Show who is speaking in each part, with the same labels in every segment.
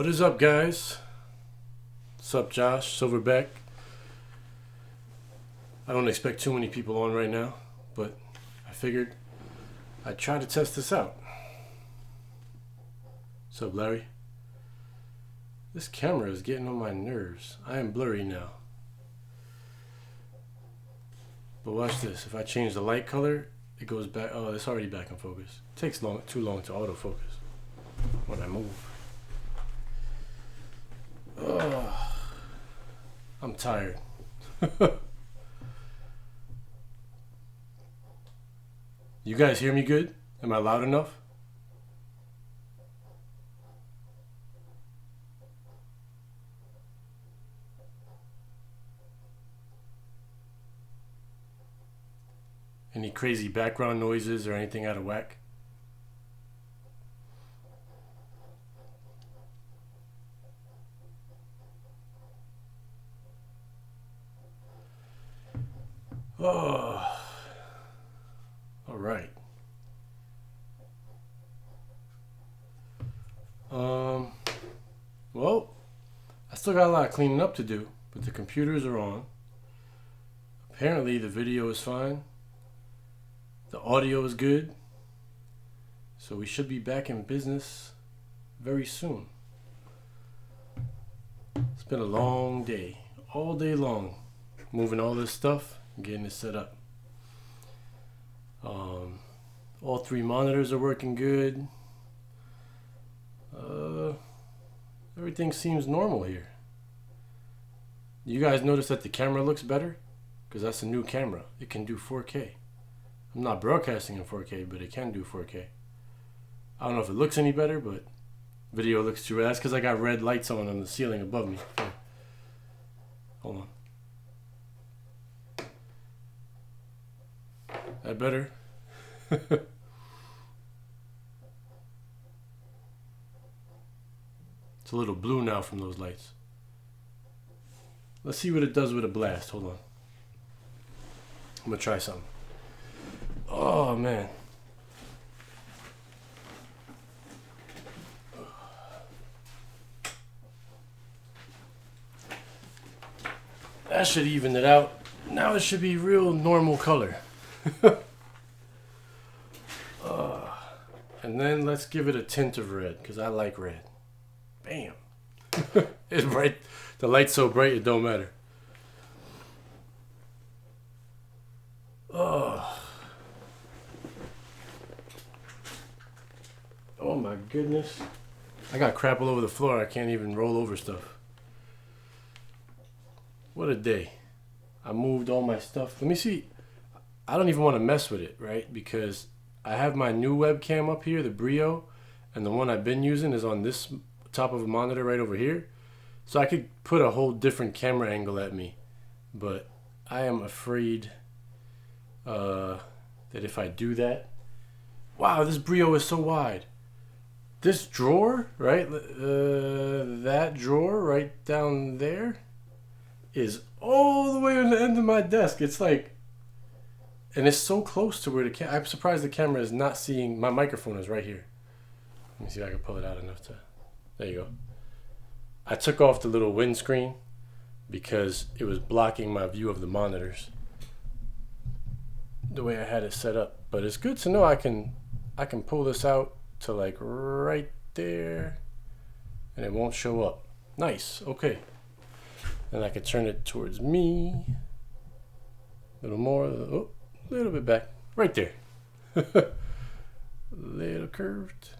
Speaker 1: What is up, guys? What's up, Josh? Silverback. I don't expect too many people on right now, but I figured I'd try to test this out. What's up, Larry? This camera is getting on my nerves. I am blurry now. But watch this. If I change the light color, it goes back. Oh, it's already back in focus. It takes too long to autofocus when I move. Oh, I'm tired. You guys hear me good? Am I loud enough? Any crazy background noises or anything out of whack? Oh, all right. Well, I still got a lot of cleaning up to do, but the computers are on. Apparently the video is fine. The audio is good. So we should be back in business very soon. It's been a long day, all day long, moving all this stuff and getting it set up. All three monitors are working good. Everything seems normal here. You guys notice that the camera looks better? Because that's a new camera. It can do 4K. I'm not broadcasting in 4K, but it can do 4K. I don't know if it looks any better, but video looks too red. That's because I got red lights on the ceiling above me. Here. Hold on. That better? It's a little blue now from those lights. Let's see what it does with a blast. Hold on. I'm gonna try something. Oh man. That should even it out. Now it should be real normal color. And then let's give it a tint of red, because I like red. Bam. It's bright. The light's so bright it don't matter. Oh. Oh my goodness. I got crap all over the floor. I can't even roll over stuff. What a day. I moved all my stuff. Let me see. I don't even want to mess with it, right? Because I have my new webcam up here, the Brio, and the one I've been using is on this top of a monitor right over here. So I could put a whole different camera angle at me. But I am afraid that if I do that... Wow, this Brio is so wide. This drawer, right? That drawer right down there is all the way on the end of my desk. It's like... And it's so close to where the I'm surprised the camera is not seeing... My microphone is right here. Let me see if I can pull it out enough to... There you go. I took off the little windscreen because it was blocking my view of the monitors the way I had it set up. But it's good to know I can pull this out to like right there and it won't show up. Nice. Okay. And I can turn it towards me. A little more. Oh, a little bit back. Right there. Little curved.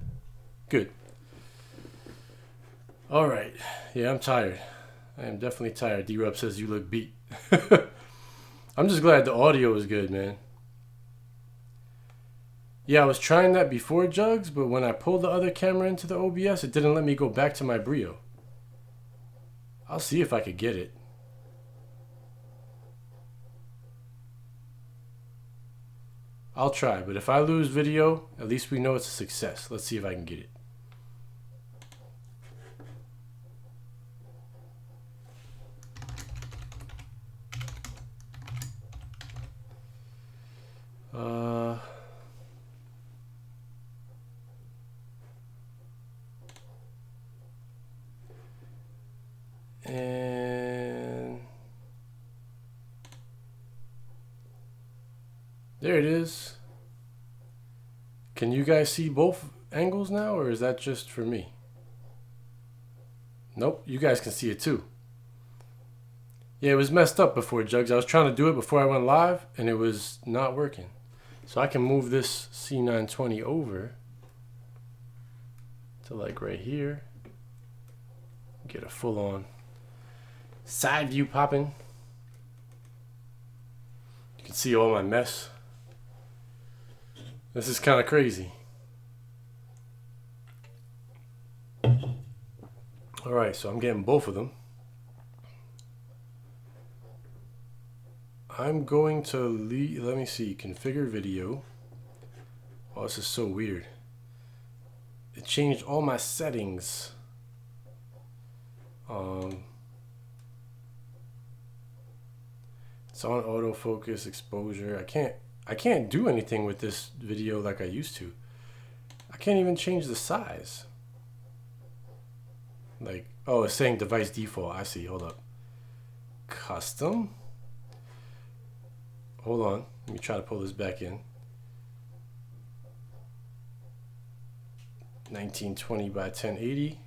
Speaker 1: Good. All right. Yeah, I'm tired. I am definitely tired. D-Rub says you look beat. I'm just glad the audio is good, man. Yeah, I was trying that before Jugs, but when I pulled the other camera into the OBS, it didn't let me go back to my Brio. I'll see if I could get it. I'll try, but if I lose video, at least we know it's a success. Let's see if I can get it. There it is. Can you guys see both angles now, or is that just for me? Nope, you guys can see it too. Yeah, it was messed up before, Jugs. I was trying to do it before I went live, and it was not working. So I can move this C920 over to like right here. Get a full-on side view popping. You can see all my mess. This is kind of crazy. Alright, so I'm getting both of them. I'm going to leave, let me see, configure video. Oh, this is so weird. It changed all my settings. It's on autofocus, exposure. I can't do anything with this video like I used to. I can't even change the size. Like, oh, it's saying device default. I see, hold up. Custom? Hold on, let me try to pull this back in. 1920 by 1080.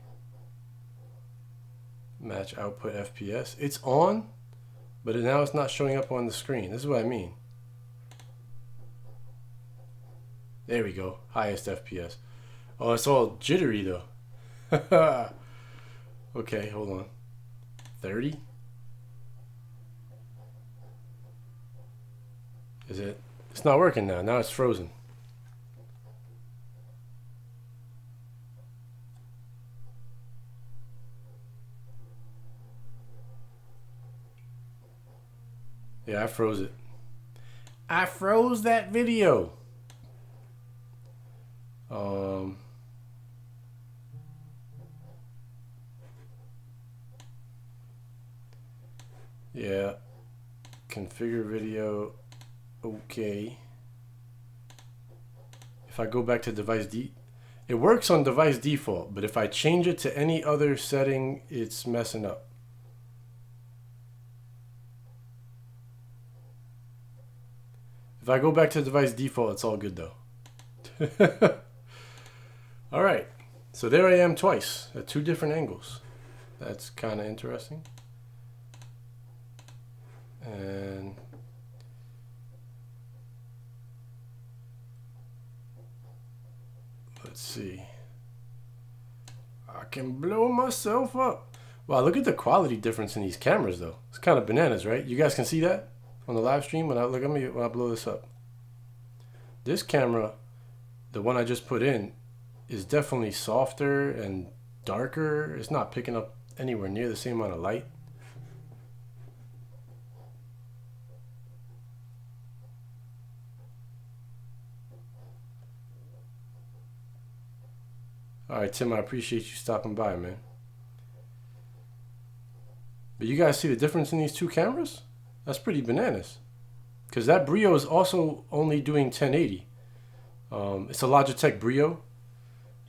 Speaker 1: Match output FPS. It's on, but now it's not showing up on the screen. This is what I mean. There we go, highest FPS. Oh, it's all jittery though. Okay, hold on. 30? Is it? It's not working now. Now it's frozen. Yeah, I froze it. I froze that video. Yeah. Configure video. Okay. If I go back to device it works on device default, but if I change it to any other setting, it's messing up. If I go back to device default, it's all good though. All right, so there I am twice at two different angles. That's kind of interesting. And let's see. I can blow myself up. Wow, look at the quality difference in these cameras though. It's kind of bananas, right? You guys can see that on the live stream when I look at me when I blow this up. This camera, the one I just put in, is definitely softer and darker. It's not picking up anywhere near the same amount of light. Alright, Tim, I appreciate you stopping by, man. But you guys see the difference in these two cameras? That's pretty bananas. Because that Brio is also only doing 1080. It's a Logitech Brio.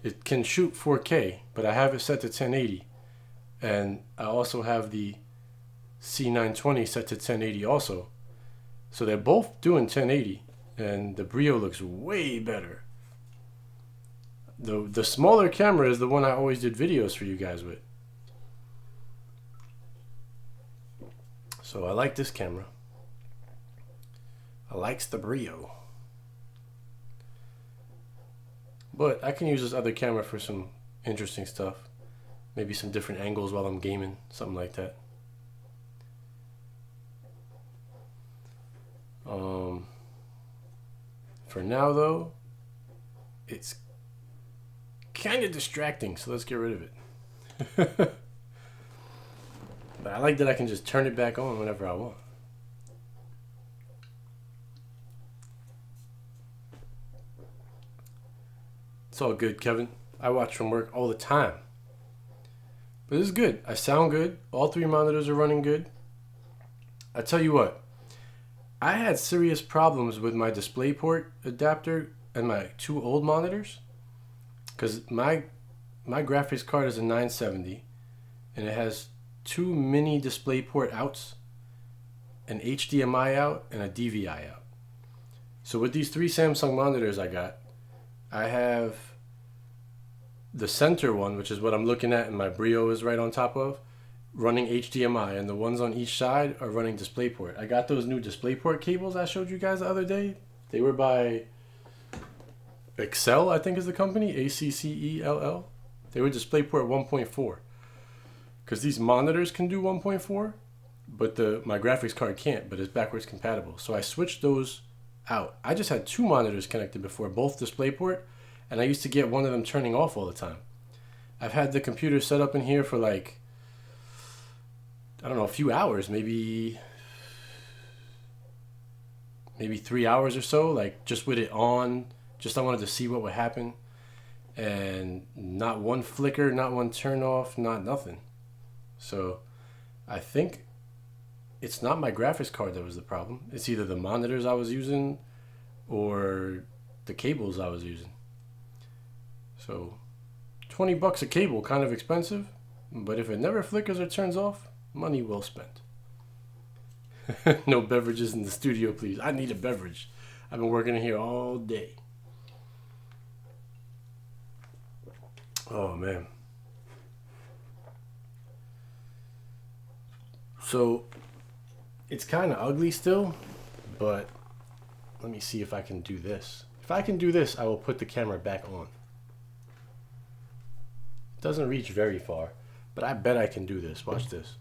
Speaker 1: It can shoot 4K, but I have it set to 1080. And I also have the C920 set to 1080 also. So they're both doing 1080. And the Brio looks way better. The smaller camera is the one I always did videos for you guys with. So I like this camera. I likes the Brio. But I can use this other camera for some interesting stuff. Maybe some different angles while I'm gaming, something like that. For now though, it's kind of distracting, so let's get rid of it. But I like that I can just turn it back on whenever I want. It's all good, Kevin. I watch from work all the time. But this is good. I sound good. All three monitors are running good. I tell you what, I had serious problems with my DisplayPort adapter and my two old monitors. Because my graphics card is a 970 and it has two mini DisplayPort outs, an HDMI out and a DVI out. So with these 3 Samsung monitors I have the center one, which is what I'm looking at and my Brio is right on top of, running HDMI, and the ones on each side are running DisplayPort. I got those new DisplayPort cables I showed you guys the other day. They were by Excel, I think is the company, ACCELL. They were DisplayPort 1.4. Because these monitors can do 1.4, but my graphics card can't, but it's backwards compatible. So I switched those out. I just had 2 monitors connected before, both DisplayPort, and I used to get one of them turning off all the time. I've had the computer set up in here for like, I don't know, a few hours, maybe 3 hours or so, like just with it on, just I wanted to see what would happen, and not one flicker, not one turn off, not nothing. So I think it's not my graphics card that was the problem. It's either the monitors I was using or the cables I was using. So $20 a cable, kind of expensive, but if it never flickers or turns off, money well spent. No beverages in the studio, please. I need a beverage. I've been working in here all day. Oh, man. So, it's kind of ugly still, but let me see if I can do this. If I can do this, I will put the camera back on. It doesn't reach very far, but I bet I can do this. Watch this.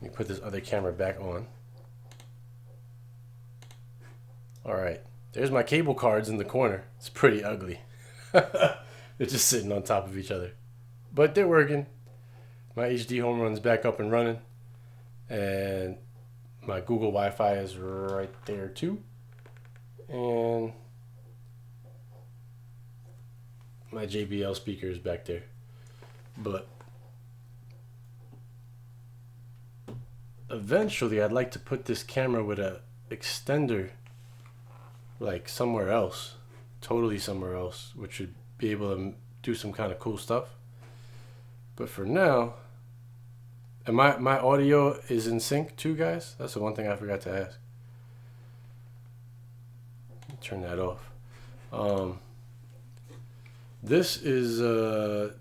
Speaker 1: Let me put this other camera back on. Alright, there's my cable cards in the corner. It's pretty ugly. They're just sitting on top of each other. But they're working. My HD home run's back up and running. And my Google Wi-Fi is right there too. And my JBL speaker is back there. But eventually I'd like to put this camera with a extender like somewhere else, totally somewhere else, which would be able to do some kind of cool stuff. But for now, and my audio is in sync too, guys. That's the one thing I forgot to ask. Turn that off. This is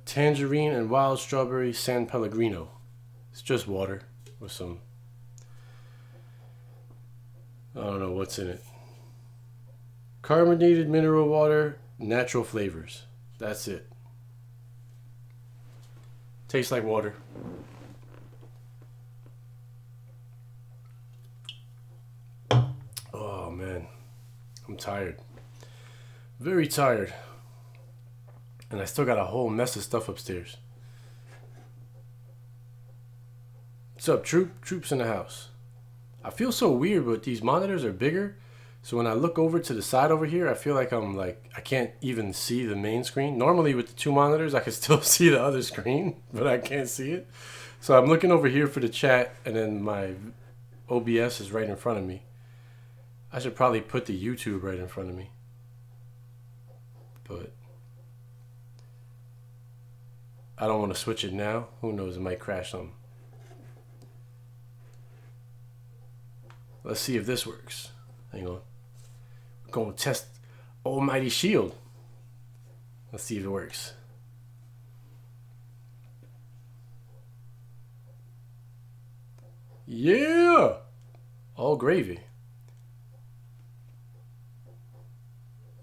Speaker 1: tangerine and wild strawberry San Pellegrino. It's just water with some, I don't know what's in it. Carbonated mineral water, natural flavors. That's it. Tastes like water. Oh man, I'm tired. Very tired. And I still got a whole mess of stuff upstairs. What's up, Troop? Troop's in the house. I feel so weird, but these monitors are bigger. So when I look over to the side over here, I feel like I can't even see the main screen. Normally with the 2 monitors, I can still see the other screen, but I can't see it. So I'm looking over here for the chat, and then my OBS is right in front of me. I should probably put the YouTube right in front of me. But I don't want to switch it now. Who knows, it might crash something. Let's see if this works. Hang on. We're going to test Almighty Shield. Let's see if it works. Yeah! All gravy.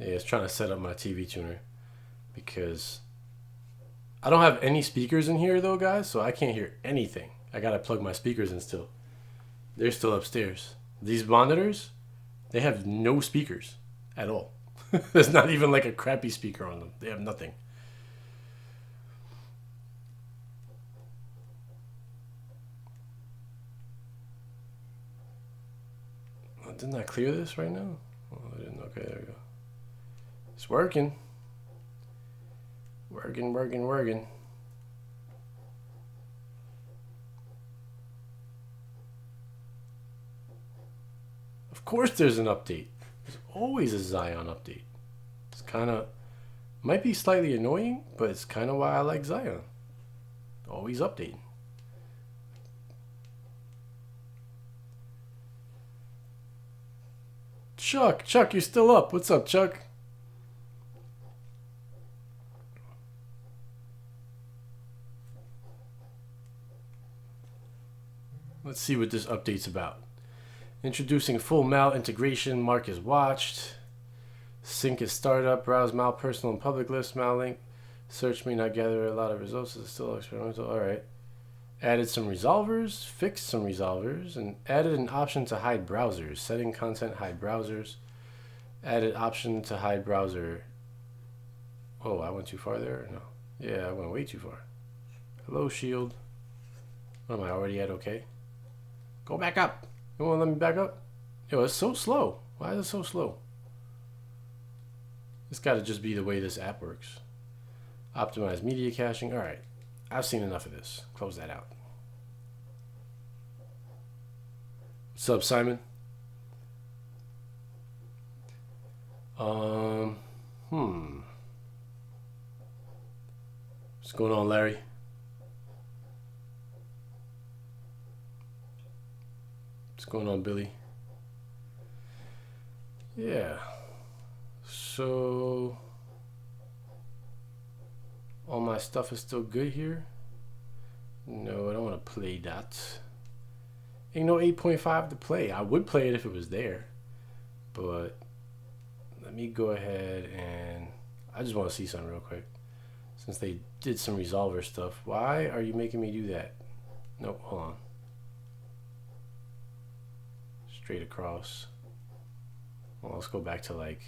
Speaker 1: Yeah, it's trying to set up my TV tuner because I don't have any speakers in here though, guys, so I can't hear anything. I gotta plug my speakers in still. They're still upstairs. These monitors, they have no speakers at all. There's not even like a crappy speaker on them. They have nothing. Oh, didn't I clear this right now? Oh, I didn't. Okay, there we go. It's working. Working. Of course there's an update. There's always a Xeon update. It's kind of, might be slightly annoying, but it's kind of why I like Xeon. Always updating. Chuck, you're still up. What's up, Chuck? Let's see what this update's about. Introducing full mal integration. Mark is watched. Sync is startup. Browse mal personal and public list. Mal link. Search may not gather a lot of results. It's still experimental. Alright. Added some resolvers. Fixed some resolvers. And added an option to hide browsers. Setting content, hide browsers. Added option to hide browser. Oh, I went too far there? No. Yeah, I went way too far. Hello, Shield. What am I already at? Okay. Go back up. You won't let me back up? Yo, it's so slow. Why is it so slow? It's got to just be the way this app works. Optimize media caching. All right. I've seen enough of this. Close that out. What's up, Simon? What's going on, Larry? What's going on, Billy? Yeah. So all my stuff is still good here. No, I don't want to play that. Ain't no 8.5 to play. I would play it if it was there, but let me go ahead and I just want to see something real quick. Since they did some resolver stuff, why are you making me do that? Nope, hold on. Straight across. Well, let's go back to like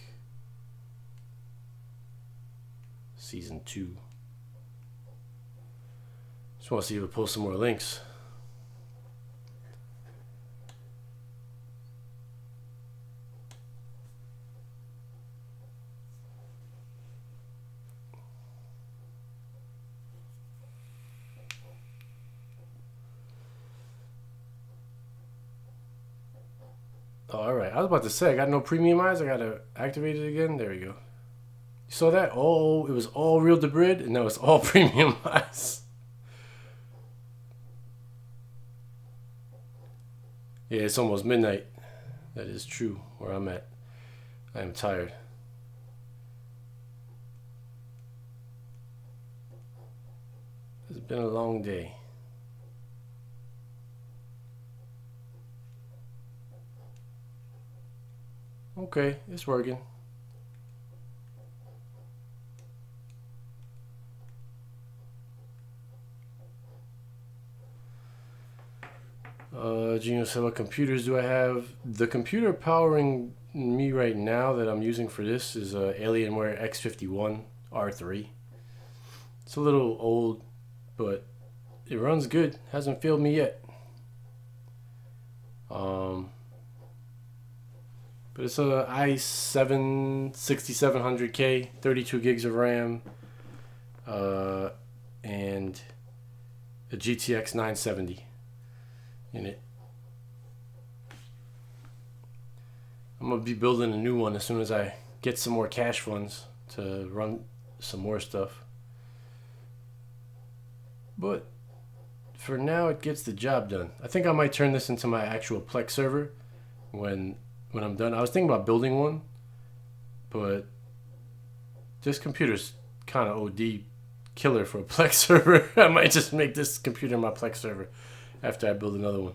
Speaker 1: season 2. Just want to see if we post some more links. Oh, all right. I was about to say, I got no premium eyes. I got to activate it again. There we go. You saw that? Oh, it was all real debrid, and now it's all premium eyes. Yeah, it's almost midnight. That is true where I'm at. I am tired. It's been a long day. Okay, it's working. Gino said, what computers do I have? The computer powering me right now that I'm using for this is Alienware X51 R3. It's a little old, but it runs good. Hasn't failed me yet. But it's a i7 6700K, 32 gigs of RAM, and a GTX 970 in it. I'm gonna be building a new one as soon as I get some more cash funds to run some more stuff. But for now, it gets the job done. I think I might turn this into my actual Plex server when I'm done. I was thinking about building one, but this computer's kind of OD killer for a Plex server. I might just make this computer my Plex server after I build another one.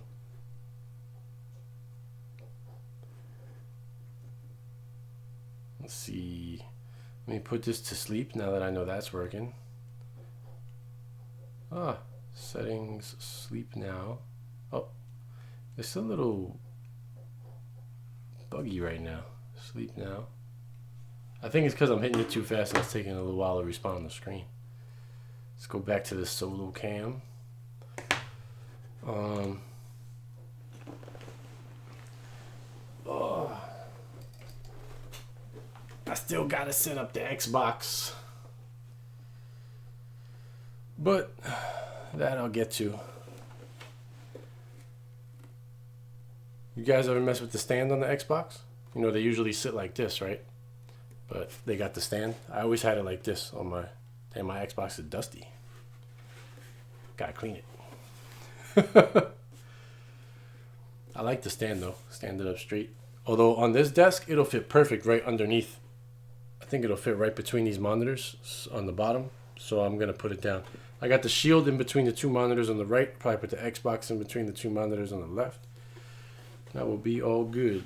Speaker 1: Let's see. Let me put this to sleep now that I know that's working. Settings, sleep now. Oh, it's a little buggy right now. Sleep now. I think it's because I'm hitting it too fast and it's taking a little while to respond on the screen. Let's go back to the solo cam. I still gotta set up the Xbox, but that I'll get to. You guys ever mess with the stand on the Xbox? You know, they usually sit like this, right? But they got the stand. I always had it like this on my... Damn, my Xbox is dusty. Gotta clean it. I like the stand though. Stand it up straight. Although on this desk, it'll fit perfect right underneath. I think it'll fit right between these monitors on the bottom. So I'm going to put it down. I got the Shield in between the two monitors on the right. Probably put the Xbox in between the two monitors on the left. That will be all good.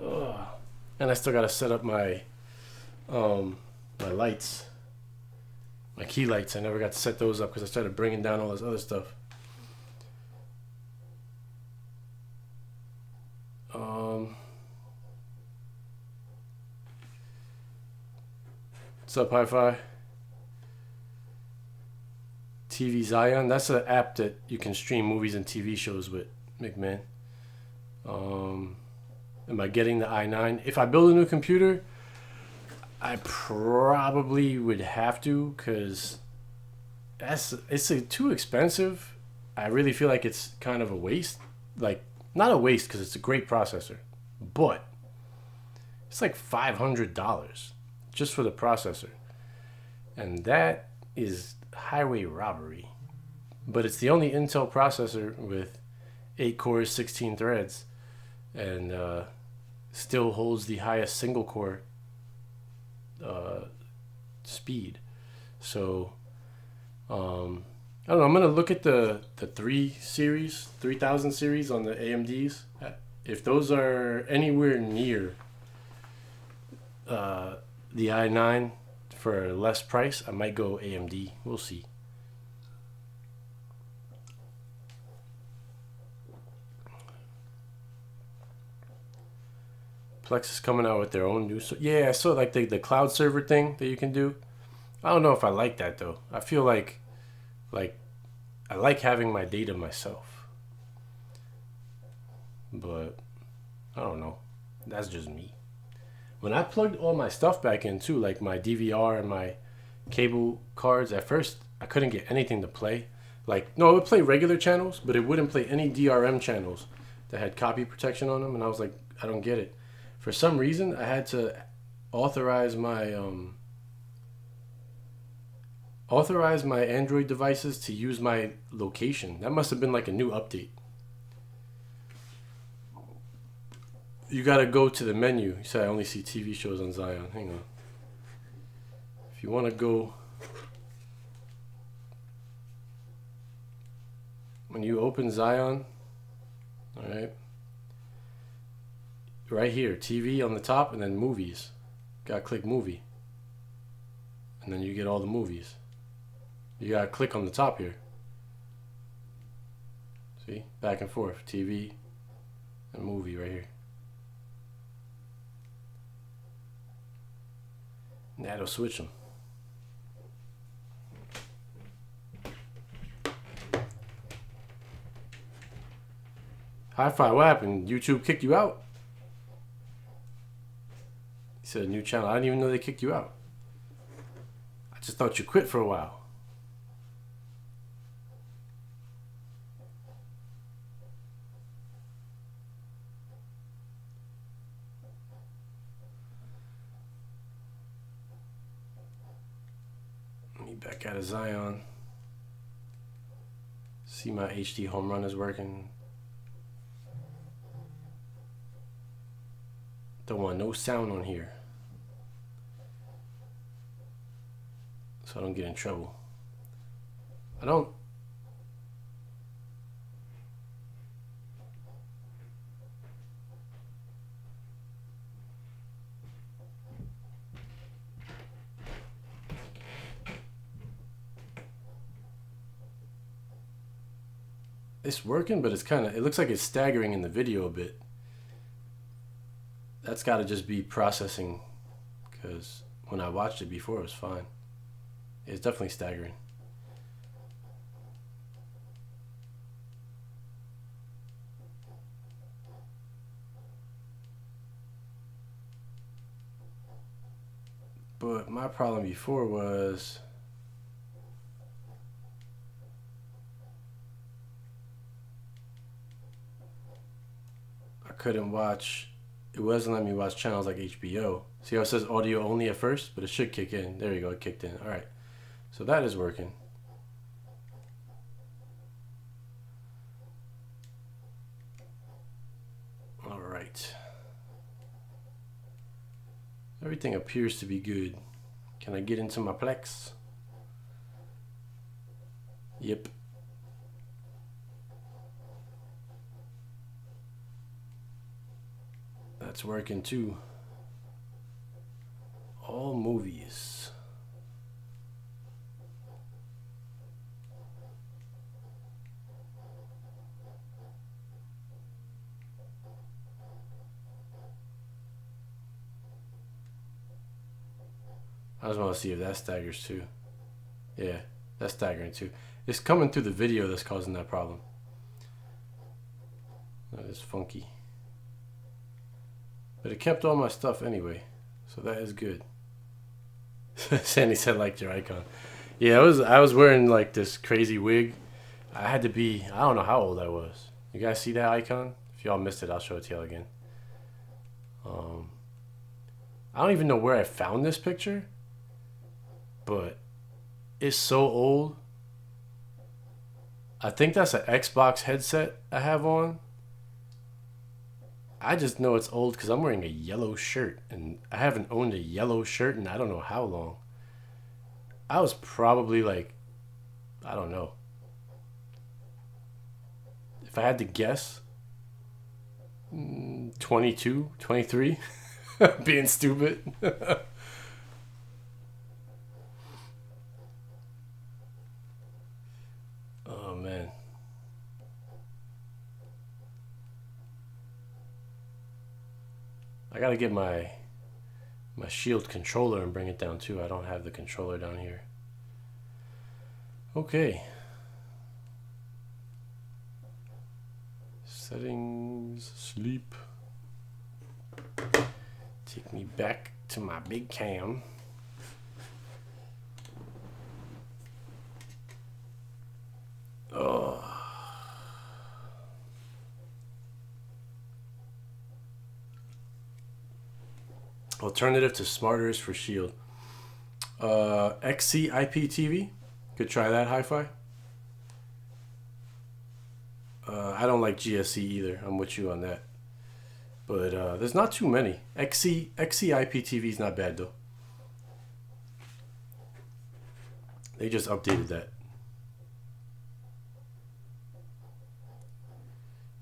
Speaker 1: Ugh. And I still got to set up my my lights. My key lights. I never got to set those up because I started bringing down all this other stuff. What's up, Hi-Fi? TV Zion. That's an app that you can stream movies and TV shows with, McMahon. Am I getting the i9? If I build a new computer, I probably would have to, because it's too expensive. I really feel like it's kind of a waste. Like, not a waste because it's a great processor, but it's like $500 just for the processor. And that is highway robbery. But it's the only Intel processor with 8 cores, 16 threads, and still holds the highest single core speed. So I don't know, I'm gonna look at the 3000 series on the AMDs. If those are anywhere near the i9 for less price, I might go AMD. We'll see. Plex is coming out with their own new. Yeah, I saw like the cloud server thing that you can do. I don't know if I like that though. I feel like I like having my data myself. But I don't know. That's just me. When I plugged all my stuff back in too, like my DVR and my cable cards, at first I couldn't get anything to play. Like, no, it would play regular channels, but it wouldn't play any DRM channels that had copy protection on them. And I was like, I don't get it. For some reason, I had to authorize my Android devices to use my location. That must have been like a new update. You gotta go to the menu. You said I only see TV shows on Zion. Hang on. If you want to go, when you open Zion, all right, right here, TV on the top, and then movies. Gotta click movie, and then you get all the movies. You gotta click on the top here. See, back and forth, TV and movie right here. And that'll switch them. Hi-Fi, what happened? YouTube kicked you out? He said a new channel. I didn't even know they kicked you out. I just thought you quit for a while. Let me back out of Zion. See my HD home run is working. Don't want no sound on here, so I don't get in trouble. I don't. It's working, but it's kind of, it looks like it's staggering in the video a bit. That's got to just be processing, because when I watched it before, it was fine. It's definitely staggering. But my problem before was I couldn't watch. It wasn't letting me watch channels like HBO. See how it says audio only at first, but it should kick in. There you go, it kicked in. All right, so that is working. Everything appears to be good. Can I get into my Plex? Yep. That's working too. All movies. I just want to see if that staggers too. Yeah, that's staggering too. It's coming through the video that's causing that problem. That is funky. But it kept all my stuff anyway, so that is good. Sandy said liked your icon. Yeah, I was wearing like this crazy wig. I had to be, I don't know how old I was. You guys see that icon? If y'all missed it, I'll show it to y'all again. I don't even know where I found this picture, but it's so old. I think that's an Xbox headset I have on. I just know it's old because I'm wearing a yellow shirt, and I haven't owned a yellow shirt in I don't know how long. I was probably like, I don't know. If I had to guess, 22, 23, being stupid. Oh man. I gotta get my Shield controller and bring it down too. I don't have the controller down here. Okay. Settings, sleep. Take me back to my big cam. Oh. Alternative to smarters for Shield. XC IPTV. Could try that, hi-fi. I don't like GSC either. I'm with you on that. But there's not too many. XC IPTV is not bad though. They just updated that.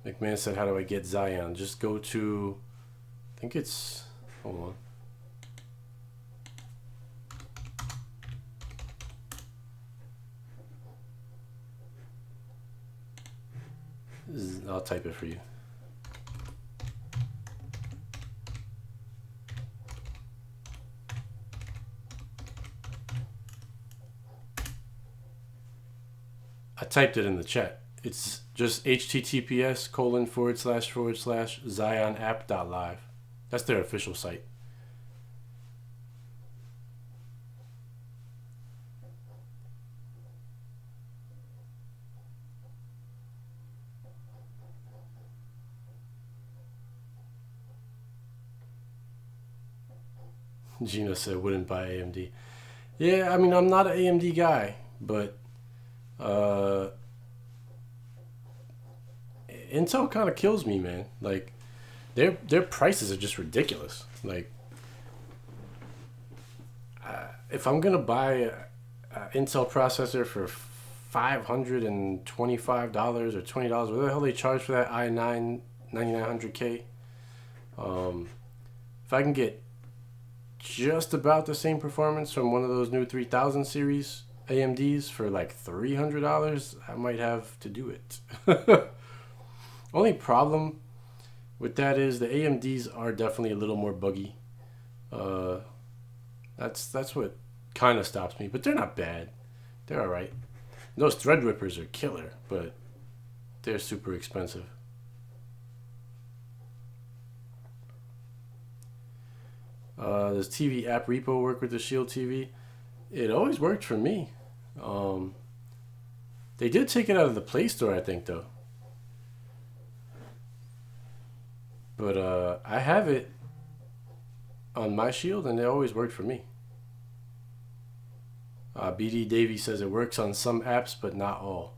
Speaker 1: McMahon said, how do I get Zion? Just go to, I think it's, hold on. I'll type it for you. I typed it in the chat. It's just https://zionapp.live. That's their official site. Gina said wouldn't buy AMD. Yeah, I mean, I'm not an AMD guy, but Intel kind of kills me, man. Like their prices are just ridiculous. Like if I'm gonna buy a Intel processor for $525 or $20, what the hell they charge for that i9 9900K? If I can get just about the same performance from one of those new 3000 series AMDs for like $300, I might have to do it. Only problem with that is the AMDs are definitely a little more buggy. That's what kind of stops me, but they're not bad. They're all right. Those Threadrippers are killer, but they're super expensive. Does TV app repo work with the Shield TV? It always worked for me. They did take it out of the Play Store, I think, though. But I have it on my Shield, and it always worked for me. BD Davey says it works on some apps, but not all.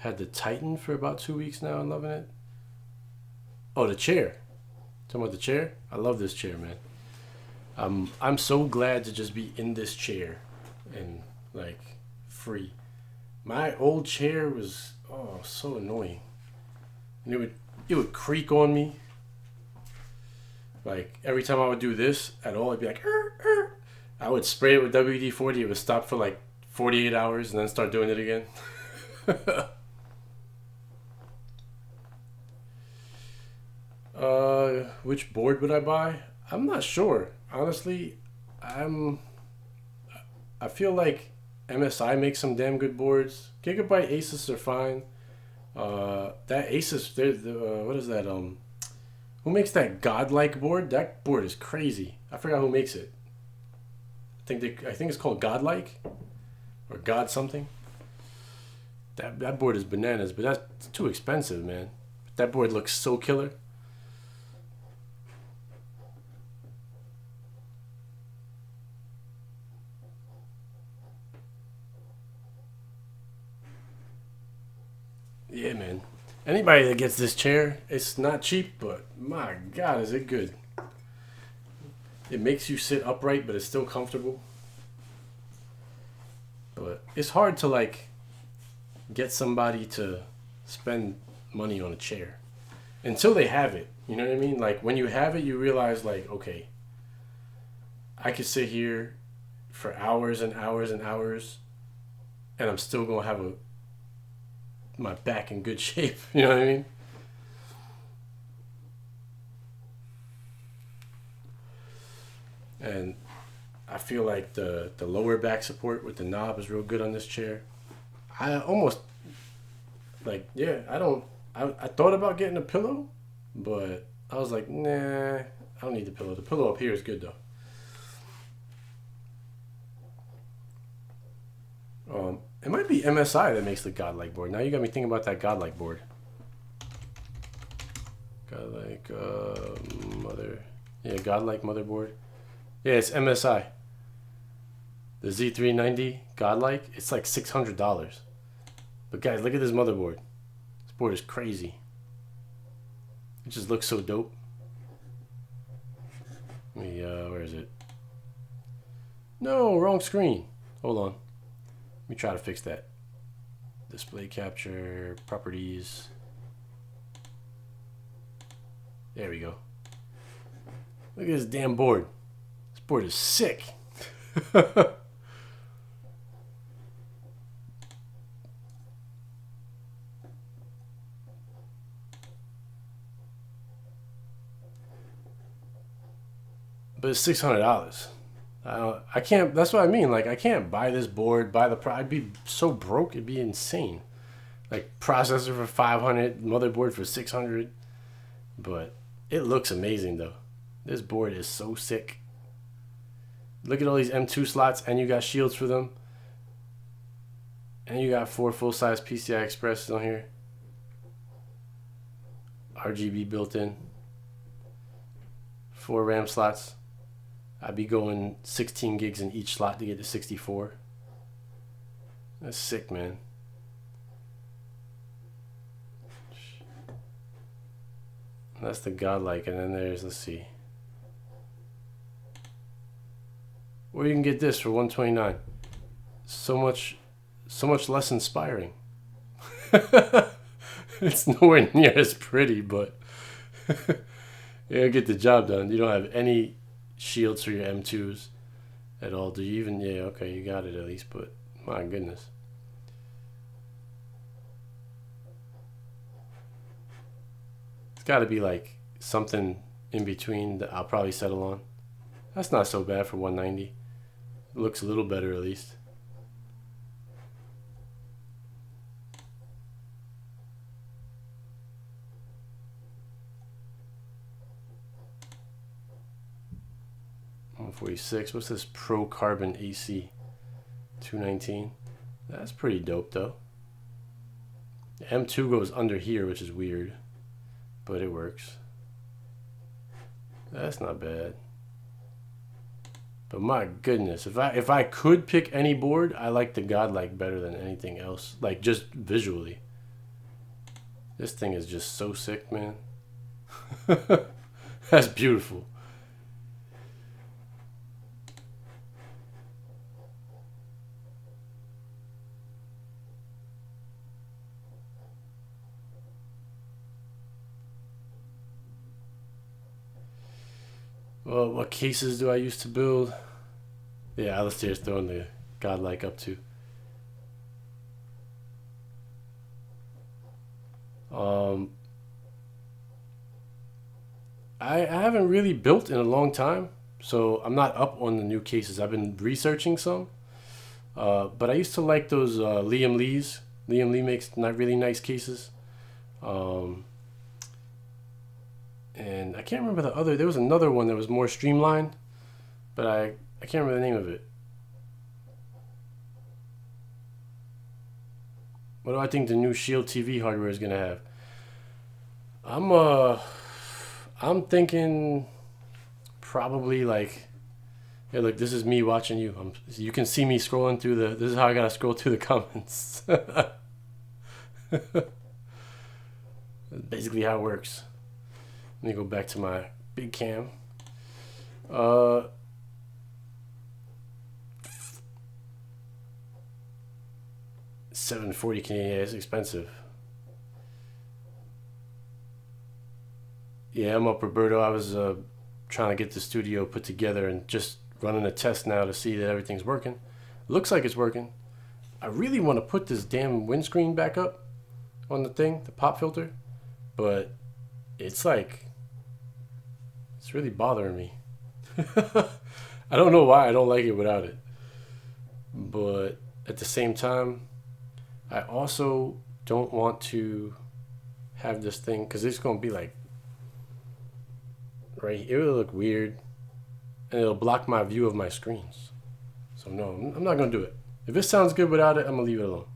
Speaker 1: Had the Titan for about 2 weeks now. I'm loving it. Oh, the chair. Talking about the chair? I love this chair, man. I'm so glad to just be in this chair and like free. My old chair was so annoying. And it would creak on me. Like every time I would do this at all, I'd be like, I would spray it with WD-40. It would stop for like 48 hours and then start doing it again. Which board would I buy? I'm not sure. Honestly, I feel like MSI makes some damn good boards. Gigabyte Asus are fine. That Asus, what is that? Who makes that godlike board? That board is crazy. I forgot who makes it. I think it's called Godlike or God something. That board is bananas, but that's too expensive, man. That board looks so killer. Yeah, man. Anybody that gets this chair, it's not cheap, but my God, is it good. It makes you sit upright, but it's still comfortable. But it's hard to like get somebody to spend money on a chair until they have it. You know what I mean? Like when you have it, you realize like, okay, I could sit here for hours and hours and hours, and I'm still gonna have my back in good shape. You know what I mean? And I feel like the lower back support with the knob is real good on this chair. I almost like, yeah, I thought about getting a pillow, but I was like, nah, I don't need the pillow. The pillow up here is good though. It might be MSI that makes the Godlike board. Now you got me thinking about that Godlike board. Godlike Godlike motherboard. Yeah, it's MSI. The Z390 Godlike, it's like $600. But guys, look at this motherboard. This board is crazy. It just looks so dope. Let me, where is it? No, wrong screen. Hold on. Let me try to fix that. Display capture, properties. There we go. Look at this damn board. This board is sick. But it's $600. I can't. That's what I mean. Like I can't buy this board. I'd be so broke. It'd be insane. Like processor for 500, motherboard for 600. But it looks amazing though. This board is so sick. Look at all these M2 slots, and you got shields for them. And you got 4 full-size PCI Expresses on here. RGB built in. 4 RAM slots. I'd be going 16 gigs in each slot to get to 64. That's sick, man. That's the Godlike, and then there's, let's see. Or you can get this for $129. So much less inspiring. It's nowhere near as pretty, but yeah, get the job done. You don't have any shields for your M2s at all. Do you even? Yeah, okay, you got it at least, but my goodness. It's got to be like something in between that I'll probably settle on. That's not so bad for $190. It looks a little better at least. $146. What's this Pro Carbon AC? $219. That's pretty dope though. The M2 goes under here, which is weird, but it works. That's not bad. But my goodness, if I could pick any board, I like the Godlike better than anything else. Like just visually, This thing is just so sick, man. That's beautiful. Well, what cases do I used to build? Yeah, Alistair's throwing the godlike up to. Um, I haven't really built in a long time, so I'm not up on the new cases. I've been researching some, but I used to like those Liam Lee's. Liam Lee makes not really nice cases. Um, and I can't remember the other. There was another one that was more streamlined, but I can't remember the name of it. What do I think the new Shield TV hardware is gonna have? I'm uh I'm thinking probably like, hey, look, this is me watching you. You can see me scrolling through the. This is how I gotta scroll through the comments. Basically how it works. Let me go back to my big cam. Uh, 740 Canadian. Yeah, it's expensive. Yeah, I'm up, Roberto. I was trying to get the studio put together and just running a test now to see that everything's working. Looks like it's working. I really want to put this damn windscreen back up on the thing, the pop filter, but it's like, it's really bothering me. I don't know why I don't like it without it. But at the same time, I also don't want to have this thing, because it's going to be like, right, it will look weird and it'll block my view of my screens. So no, I'm not going to do it. If it sounds good without it, I'm going to leave it alone.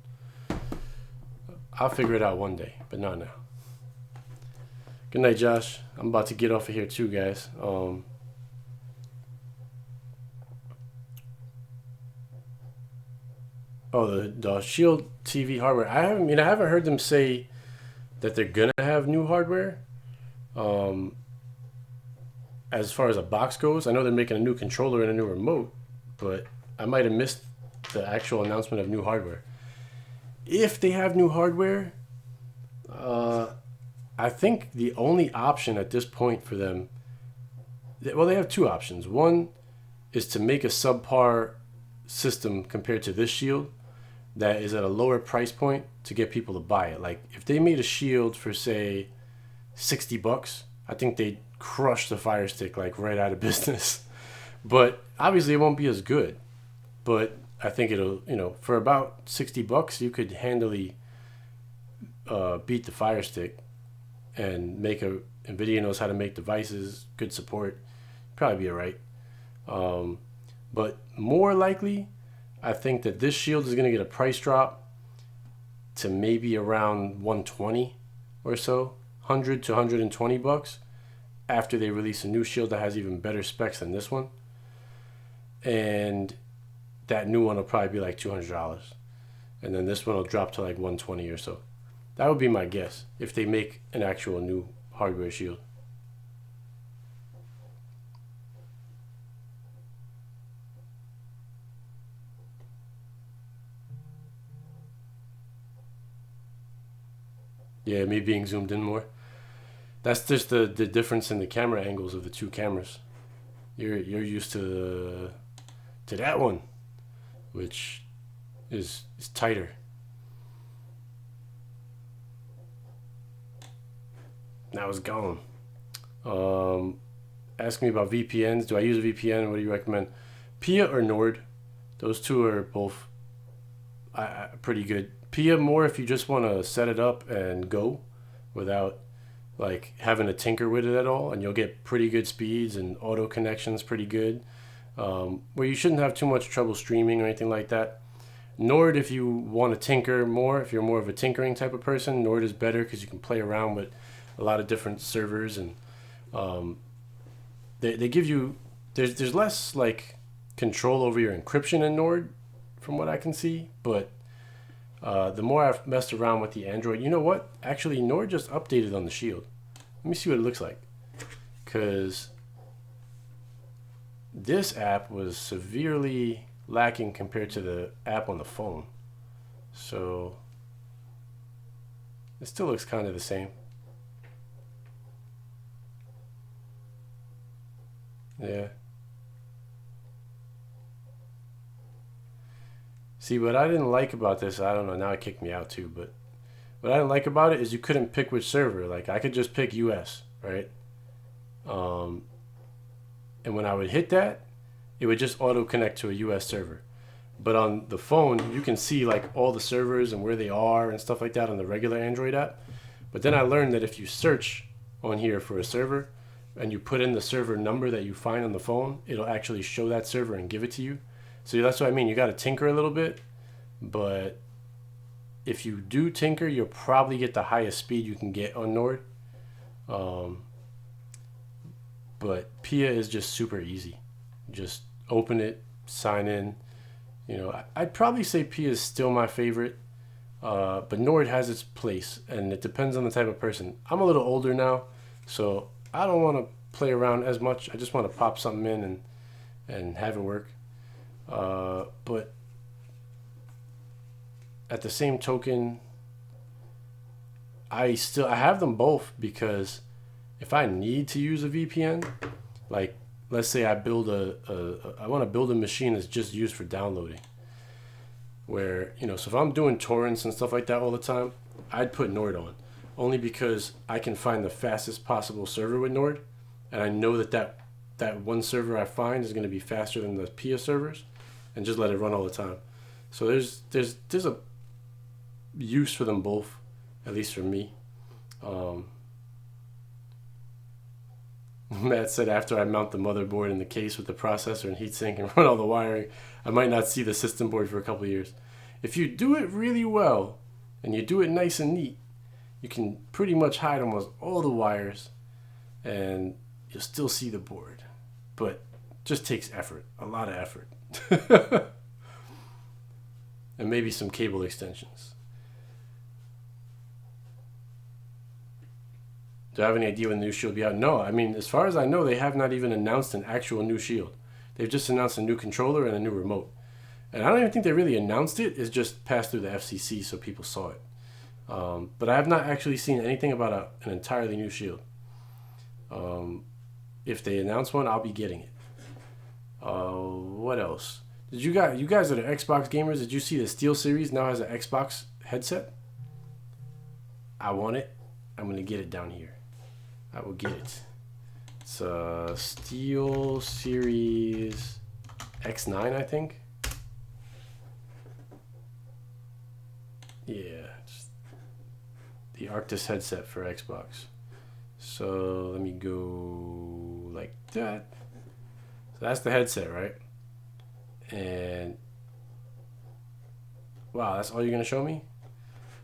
Speaker 1: I'll figure it out one day, but not now. Good night, Josh. I'm about to get off of here too, guys. Oh, the Shield TV hardware. I haven't heard them say that they're gonna have new hardware. Um, as far as a box goes, I know they're making a new controller and a new remote, but I might have missed the actual announcement of new hardware. If they have new hardware, uh, I think the only option at this point for them, well, they have two options. One is to make a subpar system compared to this Shield that is at a lower price point to get people to buy it. Like if they made a Shield for say $60, I think they'd crush the Fire Stick like right out of business. But obviously it won't be as good. But I think it'll, for about $60, you could handily beat the Fire Stick and make a. Nvidia knows how to make devices, good support, probably be alright. But more likely, I think that this Shield is going to get a price drop to maybe around 120 or so, 100 to $120 after they release a new Shield that has even better specs than this one. And that new one will probably be like $200. And then this one will drop to like 120 or so. That would be my guess if they make an actual new hardware Shield. Yeah, me being zoomed in more. That's just the difference in the camera angles of the two cameras. You're used to that one, which is tighter. Now it's gone. Ask me about VPNs. Do I use a VPN? What do you recommend? Pia or Nord? Those two are both pretty good. Pia more if you just want to set it up and go without like having to tinker with it at all, and you'll get pretty good speeds and auto connections pretty good, where you shouldn't have too much trouble streaming or anything like that. Nord if you want to tinker more, if you're more of a tinkering type of person, Nord is better because you can play around with a lot of different servers, and they give you there's less like control over your encryption in Nord from what I can see, but the more I've messed around with the Android, you know what? Actually, Nord just updated on the Shield. Let me see what it looks like. Because this app was severely lacking compared to the app on the phone. So it still looks kind of the same. Yeah. See, what I didn't like about this, I don't know, now it kicked me out too, but what I didn't like about it is you couldn't pick which server. Like, I could just pick US, right? Um, and when I would hit that, it would just auto connect to a US server. But on the phone, you can see like all the servers and where they are and stuff like that on the regular Android app. But then I learned that if you search on here for a server and you put in the server number that you find on the phone, it'll actually show that server and give it to you. So that's what I mean. You got to tinker a little bit, but if you do tinker, you'll probably get the highest speed you can get on Nord. But Pia is just super easy. Just open it, sign in. You know, I'd probably say Pia is still my favorite, but Nord has its place, and it depends on the type of person. I'm a little older now, so I don't want to play around as much. I just want to pop something in and have it work. But at the same token, I have them both because if I need to use a VPN, like let's say I build I want to build a machine that's just used for downloading, where, you know, so if I'm doing torrents and stuff like that all the time, I'd put Nord on, only because I can find the fastest possible server with Nord, and I know that one server I find is going to be faster than the Pia servers, and just let it run all the time. So there's a use for them both, at least for me. Matt said after I mount the motherboard in the case with the processor and heatsink and run all the wiring, I might not see the system board for a couple of years. If you do it really well and you do it nice and neat, you can pretty much hide almost all the wires and you'll still see the board. But it just takes effort, a lot of effort. And maybe some cable extensions. Do I have any idea when the new Shield will be out? No, I mean, as far as I know, they have not even announced an actual new Shield. They've just announced a new controller and a new remote. And I don't even think they really announced it. It's just passed through the FCC so people saw it. But I have not actually seen anything about an entirely new Shield. If they announce one, I'll be getting it. What else? Did you guys that are Xbox gamers, did you see the SteelSeries now has an Xbox headset? I want it. I'm going to get it down here. I will get it. It's a SteelSeries X9, I think. Yeah, it's the Arctis headset for Xbox. So let me go like that. So that's the headset, right? And wow, that's all you're gonna show me?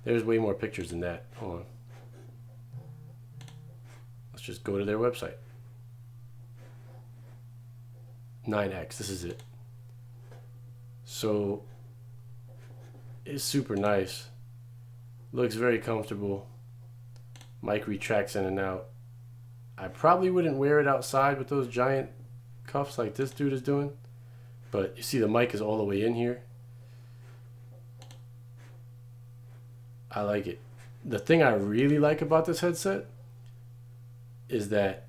Speaker 1: There's way more pictures than that. Hold on. Let's just go to their website. 9X, this is it. So it's super nice. Looks very comfortable. Mic retracts in and out. I probably wouldn't wear it outside with those giant cuffs like this dude is doing. But you see the mic is all the way in here. I like it. The thing I really like about this headset is that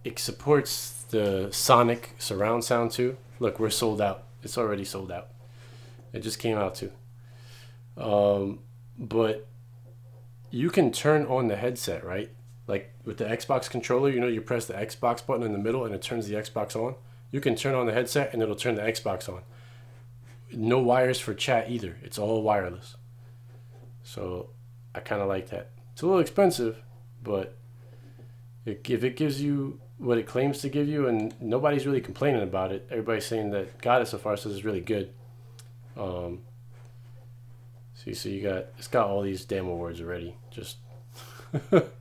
Speaker 1: it supports the sonic surround sound too. Look, we're sold out. It's already sold out. It just came out too. But you can turn on the headset, right? Like with the Xbox controller, you know, you press the Xbox button in the middle and it turns the Xbox on. You can turn on the headset and it'll turn the Xbox on. No wires for chat either. It's all wireless. So I kind of like that. It's a little expensive, but if it gives you what it claims to give you, and nobody's really complaining about it, everybody's saying that got it so far says it's really good. So you got, it's got all these damn awards already. Just but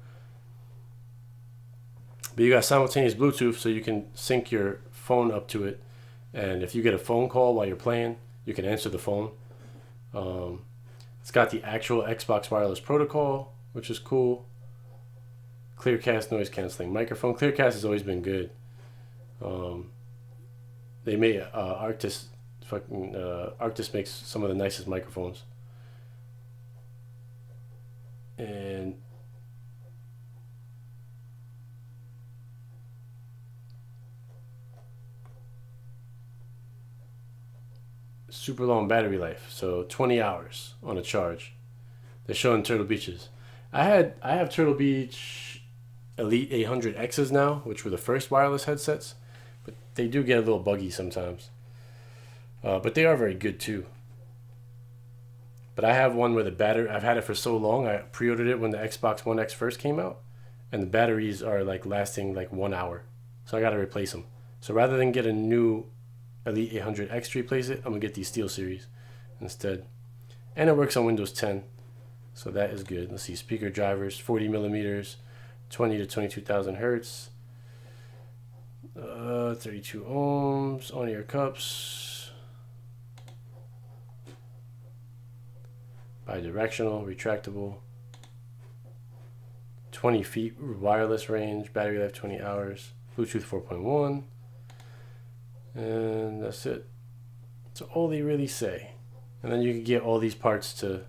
Speaker 1: you got simultaneous Bluetooth, so you can sync your phone up to it, and if you get a phone call while you're playing, you can answer the phone. It's got the actual Xbox wireless protocol, which is cool. Clearcast noise canceling microphone. Clearcast has always been good. They made Arctis. Arctis makes some of the nicest microphones. And super long battery life, so 20 hours on a charge. They're showing Turtle Beaches. I have Turtle Beach Elite 800Xs now, which were the first wireless headsets, but they do get a little buggy sometimes. But they are very good too. But I have one where the battery, I've had it for so long, I pre-ordered it when the Xbox One X first came out, and the batteries are like lasting like 1 hour. So I got to replace them. So rather than get a new Elite 800X to replace it, I'm going to get these SteelSeries instead. And it works on Windows 10, so that is good. Let's see, speaker drivers, 40 millimeters, 20 to 22,000 hertz, 32 ohms, on-ear cups, bi-directional, retractable, 20 feet wireless range, battery life 20 hours, Bluetooth 4.1, and that's it. That's all they really say. And then you can get all these parts to,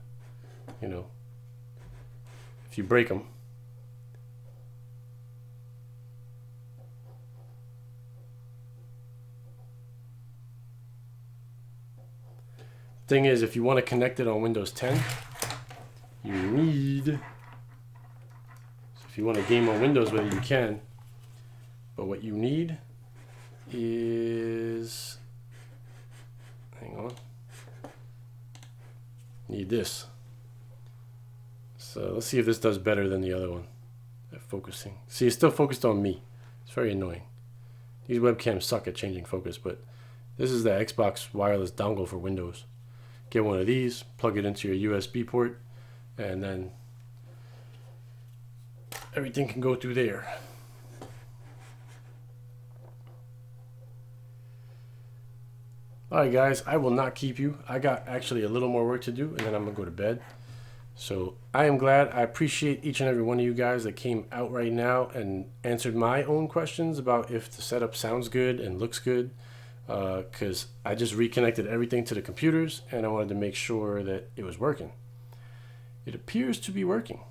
Speaker 1: you know, if you break them. Thing is, if you want to connect it on Windows 10, you need, so if you want to game on Windows with it, you can, but what you need is, hang on, need this. So let's see if this does better than the other one at focusing. See, it's still focused on me. It's very annoying. These webcams suck at changing focus, but this is the Xbox wireless dongle for Windows. Get one of these, plug it into your USB port, and then everything can go through there. Alright guys, I will not keep you. I got actually a little more work to do, and then I'm going to go to bed. So I am glad. I appreciate each and every one of you guys that came out right now and answered my own questions about if the setup sounds good and looks good. Because I just reconnected everything to the computers and I wanted to make sure that it was working. It appears to be working.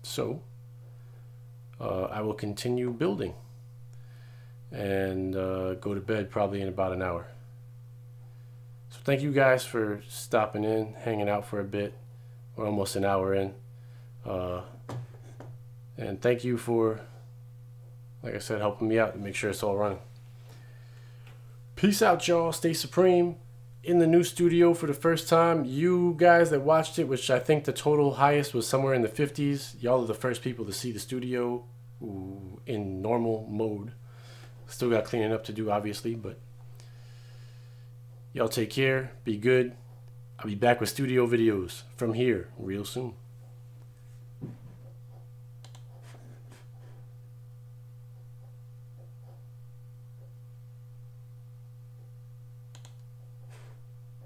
Speaker 1: So I will continue building and go to bed probably in about an hour. So thank you guys for stopping in, hanging out for a bit. We're almost an hour in. And thank you for, like I said, helping me out to make sure it's all running. Peace out, y'all. Stay supreme. In the new studio for the first time. You guys that watched it, which I think the total highest was somewhere in the 50s. Y'all are the first people to see the studio in normal mode. Still got cleaning up to do, obviously, but y'all take care. Be good. I'll be back with studio videos from here real soon.